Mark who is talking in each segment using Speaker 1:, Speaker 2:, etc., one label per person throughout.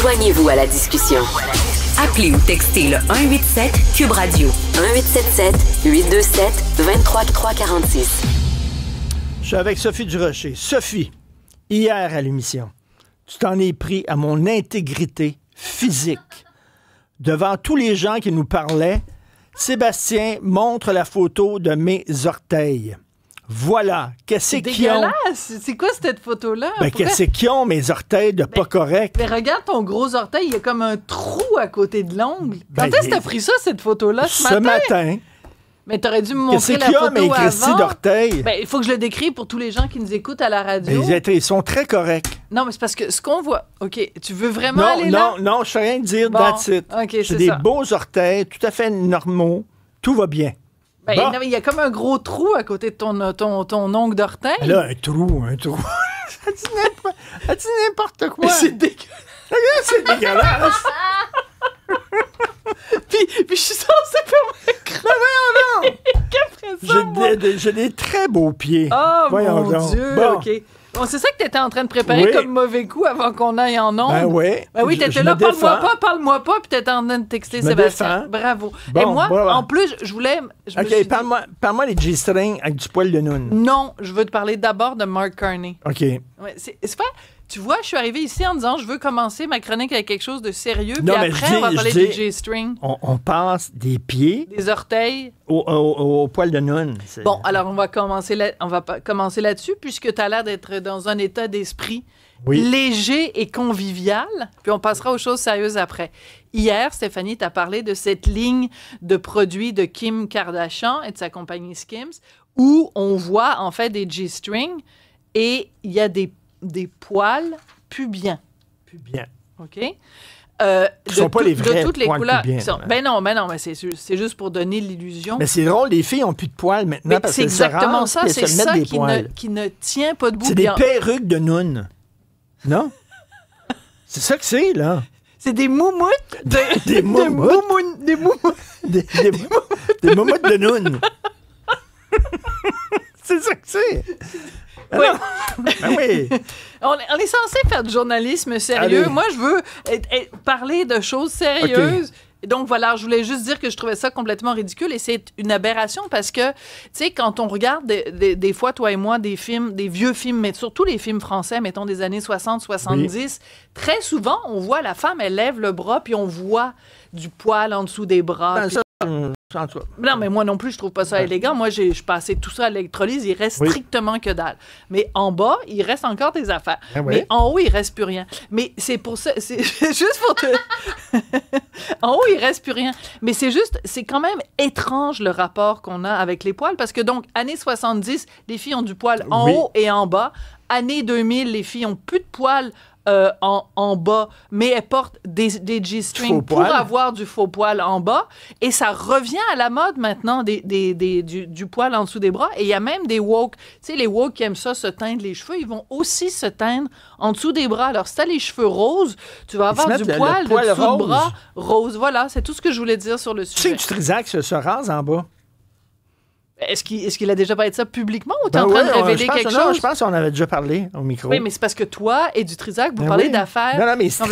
Speaker 1: Joignez-vous à la discussion. Appelez ou textez le 187 Cube Radio 1877-827-2346.
Speaker 2: Je suis avec Sophie Durocher. Sophie, hier à l'émission, tu t'en es pris à mon intégrité physique. Devant tous les gens qui nous parlaient, Sébastien montre la photo de mes orteils. Voilà. Qu'est-ce qu'ils ont?
Speaker 3: C'est quoi cette photo-là?
Speaker 2: Ben, qu'est-ce qu'ils ont, mes orteils de pas correct?
Speaker 3: Mais regarde ton gros orteil, il y a comme un trou à côté de l'ongle. Quand est-ce que t'as pris ça, cette photo-là, ce matin? Mais t'aurais dû me montrer la photo
Speaker 2: mes
Speaker 3: avant.
Speaker 2: d'orteils?
Speaker 3: Ben, il faut que je le décrive pour tous les gens qui nous écoutent à la radio.
Speaker 2: Ils sont très corrects.
Speaker 3: Non, mais c'est parce que ce qu'on voit... OK, tu veux vraiment aller là?
Speaker 2: Non, je sais rien dire, that's it.
Speaker 3: Okay,
Speaker 2: c'est des beaux orteils, tout à fait normaux. Tout va bien.
Speaker 3: Ben, bon. Il y a comme un gros trou à côté de ton ongle d'orteil.
Speaker 2: Là, un trou. Ça dit n'importe quoi.
Speaker 3: Mais c'est dégueulasse.
Speaker 2: C'est dégueulasse.
Speaker 3: puis je suis censée faire ma crotte.
Speaker 2: Non.
Speaker 3: Qu'après ça,
Speaker 2: j'ai des très beaux pieds.
Speaker 3: Oh,
Speaker 2: voyons
Speaker 3: mon
Speaker 2: donc.
Speaker 3: Dieu,
Speaker 2: bon.
Speaker 3: OK. Bon, c'est ça que tu étais en train de préparer comme mauvais coup avant qu'on aille en ondes.
Speaker 2: Ben oui,
Speaker 3: t'étais là, parle-moi pas, puis t'étais en train de texter Sébastien. Bravo.
Speaker 2: Bon,
Speaker 3: et moi,
Speaker 2: voilà.
Speaker 3: en plus, je voulais...
Speaker 2: OK, parle-moi des G-strings avec du poil de noun.
Speaker 3: Non, je veux te parler d'abord de Mark Carney.
Speaker 2: OK.
Speaker 3: Ouais, c'est pas... Tu vois, je suis arrivée ici en disant je veux commencer ma chronique avec quelque chose de sérieux, puis après, on va parler du G-string.
Speaker 2: On passe des pieds...
Speaker 3: Des orteils...
Speaker 2: Au poil de noun.
Speaker 3: Bon, alors on va commencer là-dessus, puisque tu as l'air d'être dans un état d'esprit léger et convivial, puis on passera aux choses sérieuses après. Hier, Stéphanie t'a parlé de cette ligne de produits de Kim Kardashian et de sa compagnie Skims, où on voit en fait des G-strings et il y a des poils pubiens.
Speaker 2: Pubiens.
Speaker 3: OK?
Speaker 2: Ce ne sont pas les vrais
Speaker 3: de toutes les
Speaker 2: poils
Speaker 3: couleurs.
Speaker 2: pubiens.
Speaker 3: Ben non, mais c'est juste pour donner l'illusion.
Speaker 2: Mais c'est drôle, les filles n'ont plus de poils maintenant parce
Speaker 3: c'est
Speaker 2: qu'elles se
Speaker 3: exactement
Speaker 2: rasent
Speaker 3: ça,
Speaker 2: et
Speaker 3: c'est
Speaker 2: se mettent
Speaker 3: ça
Speaker 2: des poils.
Speaker 3: qui ne tient pas debout.
Speaker 2: C'est des perruques de noun. Non? C'est ça que c'est, là.
Speaker 3: C'est des moumoutes.
Speaker 2: Des moumoutes.
Speaker 3: Des moumoutes.
Speaker 2: Des moumoutes de noun. C'est ça que c'est.
Speaker 3: Oui.
Speaker 2: Ben oui.
Speaker 3: On est censé faire du journalisme sérieux.
Speaker 2: Allez.
Speaker 3: Moi, je veux parler de choses sérieuses. Okay. Et donc, voilà, je voulais juste dire que je trouvais ça complètement ridicule et c'est une aberration parce que, tu sais, quand on regarde des fois, toi et moi, des films, des vieux films, mais surtout les films français, mettons des années 60, 70, très souvent, on voit la femme, elle lève le bras puis on voit du poil en dessous des bras. Non, mais moi non plus, je trouve pas ça élégant. Moi, je passais tout ça à l'électrolyse, il reste strictement que dalle. Mais en bas, il reste encore des affaires. Mais en haut, il reste plus rien. Mais c'est pour ça, c'est juste pour te... En haut, il reste plus rien. Mais c'est quand même étrange le rapport qu'on a avec les poils, parce que donc, années 70, les filles ont du poil en haut et en bas. Années 2000, les filles ont plus de poils en bas, mais elles portent des G-strings pour avoir du faux poil en bas. Et ça revient à la mode maintenant, du poil en dessous des bras. Et il y a même des woke. Tu sais, les woke qui aiment ça, se teindre les cheveux, ils vont aussi se teindre en dessous des bras. Alors, si t'as les cheveux roses, tu vas avoir du poil dessous de bras rose. Voilà, c'est tout ce que je voulais dire sur le sujet.
Speaker 2: Tu sais que du Trisac se rase en bas?
Speaker 3: Est-ce qu'il a déjà parlé de ça publiquement ou t'es en train de révéler quelque chose?
Speaker 2: Je pense qu'on avait déjà parlé au micro.
Speaker 3: Oui, mais c'est parce que toi et du Trisac, vous parlez d'affaires.
Speaker 2: Non, mais il faut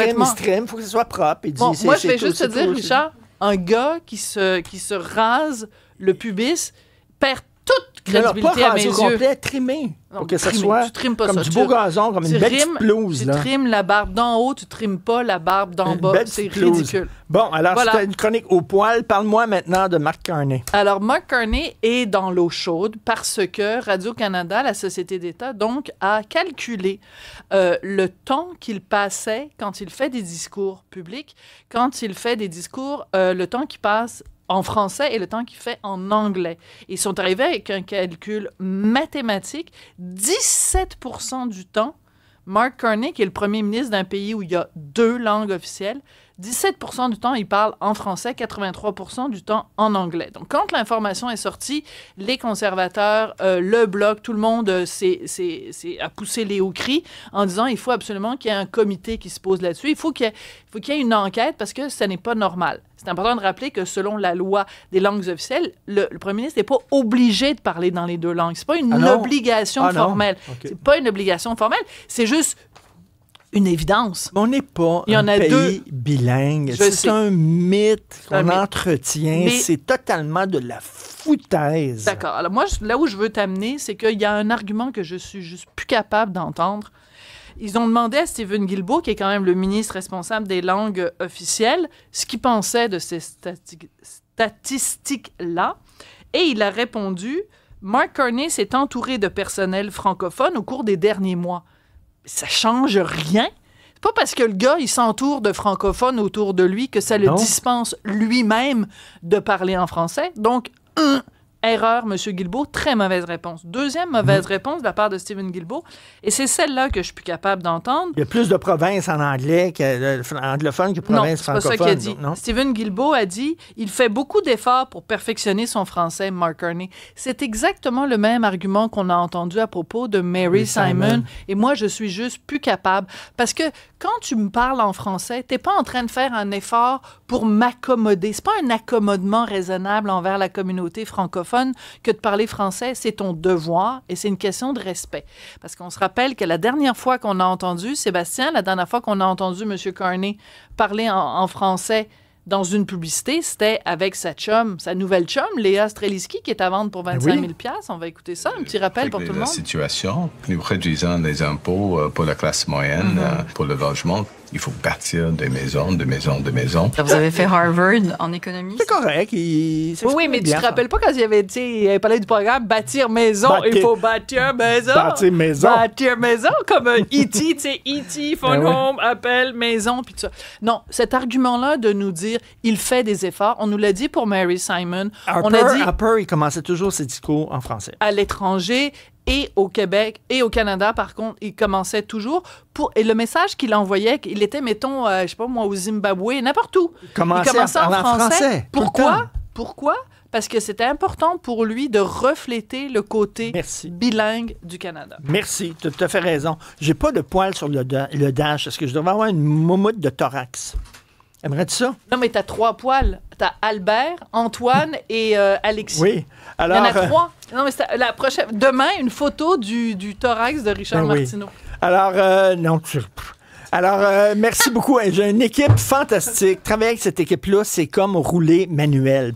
Speaker 2: que ce soit propre.
Speaker 3: Bon, moi, je vais juste te dire, Richard, un gars qui se rase le pubis perd toute crédibilité à mes yeux.
Speaker 2: Complet, trimé. Pour que ça soit comme du beau gazon, comme une belle petite pelouse.
Speaker 3: Tu trimes la barbe d'en haut, tu trimes pas la barbe d'en bas. C'est ridicule.
Speaker 2: Bon, alors c'était une chronique au poil. Parle-moi maintenant de Mark Carney.
Speaker 3: Alors, Mark Carney est dans l'eau chaude parce que Radio-Canada, la société d'État, donc, a calculé le temps qu'il passait quand il fait des discours publics, quand il fait des discours, le temps qu'il passe en français et le temps qu'il fait en anglais. Ils sont arrivés avec un calcul mathématique. 17% du temps, Mark Carney, qui est le premier ministre d'un pays où il y a 2 langues officielles, 17% du temps, il parle en français, 83% du temps en anglais. Donc, quand l'information est sortie, les conservateurs, le Bloc, tout le monde a poussé les hauts cris en disant il faut absolument qu'il y ait un comité qui se pose là-dessus. Il faut qu'il y ait une enquête parce que ce n'est pas normal. C'est important de rappeler que selon la loi des langues officielles, le premier ministre n'est pas obligé de parler dans les 2 langues. C'est pas une obligation formelle. Okay. C'est pas une obligation formelle. C'est juste une évidence.
Speaker 2: Mais on n'est pas
Speaker 3: Il y en
Speaker 2: un
Speaker 3: a
Speaker 2: pays
Speaker 3: deux.
Speaker 2: bilingue.
Speaker 3: Je
Speaker 2: C'est
Speaker 3: sais.
Speaker 2: un mythe
Speaker 3: un
Speaker 2: qu'on
Speaker 3: mythe.
Speaker 2: entretient.
Speaker 3: Mais-
Speaker 2: C'est totalement de la foutaise.
Speaker 3: D'accord. Alors moi, là où je veux t'amener, c'est qu'il y a un argument que je suis juste plus capable d'entendre. Ils ont demandé à Stephen Guilbeault, qui est quand même le ministre responsable des langues officielles, ce qu'il pensait de ces statistiques-là. Et il a répondu, Mark Carney s'est entouré de personnel francophone au cours des derniers mois. Ça change rien. C'est pas parce que le gars, il s'entoure de francophones autour de lui que ça le
Speaker 2: Non.
Speaker 3: dispense lui-même de parler en français. Donc, erreur, M. Guilbeault, très mauvaise réponse. Deuxième mauvaise réponse de la part de Stephen Guilbeault, et c'est celle-là que je suis plus capable d'entendre.
Speaker 2: Il y a plus de provinces en anglais anglophone que de
Speaker 3: Non,
Speaker 2: provinces
Speaker 3: c'est pas ça
Speaker 2: francophones.
Speaker 3: qu'il a dit.
Speaker 2: Non?
Speaker 3: Stephen Guilbeault a dit « Il fait beaucoup d'efforts pour perfectionner son français, Mark Carney. » C'est exactement le même argument qu'on a entendu à propos de Mary Simon. Et moi, je suis juste plus capable. Parce que quand tu me parles en français, t'es pas en train de faire un effort pour m'accommoder. C'est pas un accommodement raisonnable envers la communauté francophone que de parler français. C'est ton devoir et c'est une question de respect. Parce qu'on se rappelle que la dernière fois qu'on a entendu Sébastien, la dernière fois qu'on a entendu M. Carney parler en français dans une publicité, c'était avec sa chum, sa nouvelle chum, Léa Streliski, qui est à vendre pour 25 000 $. On va écouter ça, un petit rappel pour tout le
Speaker 4: La
Speaker 3: monde.
Speaker 4: situation, nous réduisons les impôts pour la classe moyenne, pour le logement. Il faut bâtir des maisons.
Speaker 5: Vous avez fait Harvard en économie?
Speaker 2: C'est correct.
Speaker 3: Oui, mais tu te rappelles pas quand il avait parlé du programme Bâtir maison, il faut bâtir maison.
Speaker 2: Bâtir maison.
Speaker 3: Bâtir maison, comme un E.T., tu sais, E.T., phone
Speaker 2: Ben oui.
Speaker 3: home, appel, maison, puis tout ça. Non, cet argument-là de nous dire, il fait des efforts, on nous l'a dit pour Mary Simon, on a dit
Speaker 2: Harper, il commençait toujours ses discours en français.
Speaker 3: à l'étranger et au Québec et au Canada, par contre, il commençait toujours et le message qu'il envoyait, il était, mettons, je sais pas moi, au Zimbabwe, n'importe où.
Speaker 2: Il commençait à parler en français, tout le temps.
Speaker 3: Pourquoi? Parce que c'était important pour lui de refléter le côté
Speaker 2: Merci.
Speaker 3: bilingue du Canada.
Speaker 2: Merci, tu as tout à fait raison. J'ai pas de poils sur le dash. Est-ce que je devrais avoir une moumoute de thorax? Aimerais-tu ça?
Speaker 3: Non, mais t'as 3 poils. T'as Albert, Antoine et Alexis.
Speaker 2: Oui.
Speaker 3: Il
Speaker 2: Alors,
Speaker 3: y en a 3. Non, mais la prochaine... Demain, une photo du thorax de Richard
Speaker 2: Ben oui.
Speaker 3: Martineau.
Speaker 2: Alors, non, Alors, merci beaucoup. J'ai une équipe fantastique. Travailler avec cette équipe-là, c'est comme rouler manuel.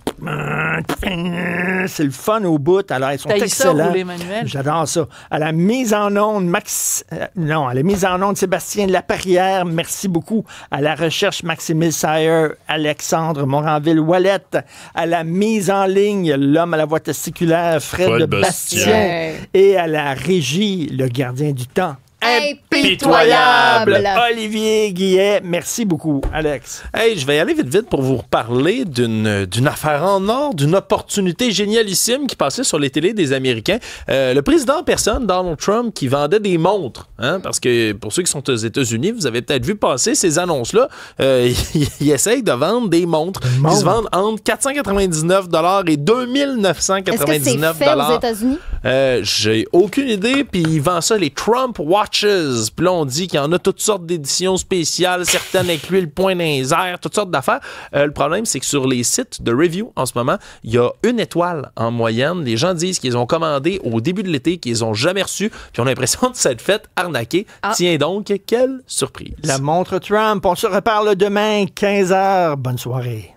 Speaker 2: C'est le fun au bout. Alors, ils sont
Speaker 3: T'as eu ça,
Speaker 2: excellents.
Speaker 3: rouler manuel?
Speaker 2: J'adore ça. À la mise en onde, à la mise en onde, Sébastien Laperrière, merci beaucoup. À la recherche, Maximile Sayer, Alexandre Moranville-Wallet. À la mise en ligne, l'homme à la voix testiculaire, Fred
Speaker 6: Fred
Speaker 2: Bastien.
Speaker 6: Bastien.
Speaker 2: Et à la régie, le gardien du temps,
Speaker 6: Impitoyable.
Speaker 2: Olivier Guillet. Merci beaucoup, Alex.
Speaker 6: Hey, je vais y aller vite pour vous reparler d'une affaire en or, d'une opportunité génialissime qui passait sur les télés des Américains. Le président en personne, Donald Trump, qui vendait des montres. Hein, parce que pour ceux qui sont aux États-Unis, vous avez peut-être vu passer ces annonces-là. Il essaye de vendre des montres qui se vendent entre 499 $ et 2999
Speaker 7: Est-ce que c'est fait aux États-Unis?
Speaker 6: J'ai aucune idée. Puis il vend ça, les Trump Watches. Puis là, on dit qu'il y en a toutes sortes d'éditions spéciales, certaines avec l'huile point dans les airs, toutes sortes d'affaires. Le problème, c'est que sur les sites de review, en ce moment, il y a 1 étoile en moyenne. Les gens disent qu'ils ont commandé au début de l'été, qu'ils ont jamais reçu, puis on a l'impression de s'être fait arnaquer. Tiens donc, quelle surprise.
Speaker 2: La montre Trump. On se reparle demain, 15h. Bonne soirée.